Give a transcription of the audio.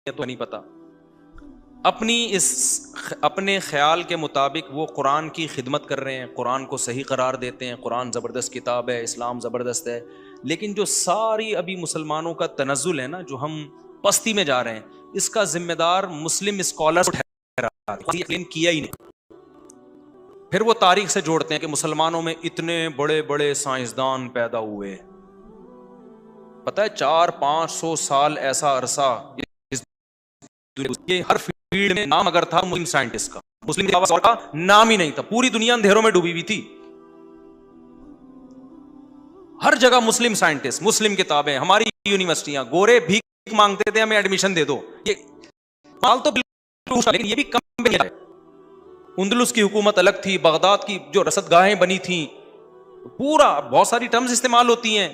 تو نہیں پتا. اپنے خیال کے مطابق وہ قرآن کی خدمت کر رہے ہیں, قرآن کو صحیح قرار دیتے ہیں, قرآن زبردست کتاب ہے, اسلام زبردست ہے. لیکن جو ساری ابھی مسلمانوں کا تنزل ہے نا, جو ہم پستی میں جا رہے ہیں, اس کا ذمہ دار مسلم اسکالرز یقین کیا ہی نہیں. پھر وہ تاریخ سے جوڑتے ہیں کہ مسلمانوں میں اتنے بڑے بڑے سائنسدان پیدا ہوئے. پتہ ہے 400-500 سال ایسا عرصہ یہ ہر فیلڈ میں نام اگر تھا مسلم سائنٹسٹ کا, مسلم کے علاوہ کا نام ہی نہیں تھا. پوری دنیا اندھیروں میں ڈوبی ہوئی تھی. ہر جگہ مسلم سائنٹسٹ, مسلم کتابیں, ہماری یونیورسٹیاں. گورے بھیک مانگتے تھے ہمیں ایڈمیشن دے دو. یہ مال تو بالکل, لیکن یہ بھی کم ہے. اندلس کی حکومت الگ تھی, بغداد کی جو رصد گاہیں بنی تھیں, پورا بہت ساری ٹرمز استعمال ہوتی ہیں.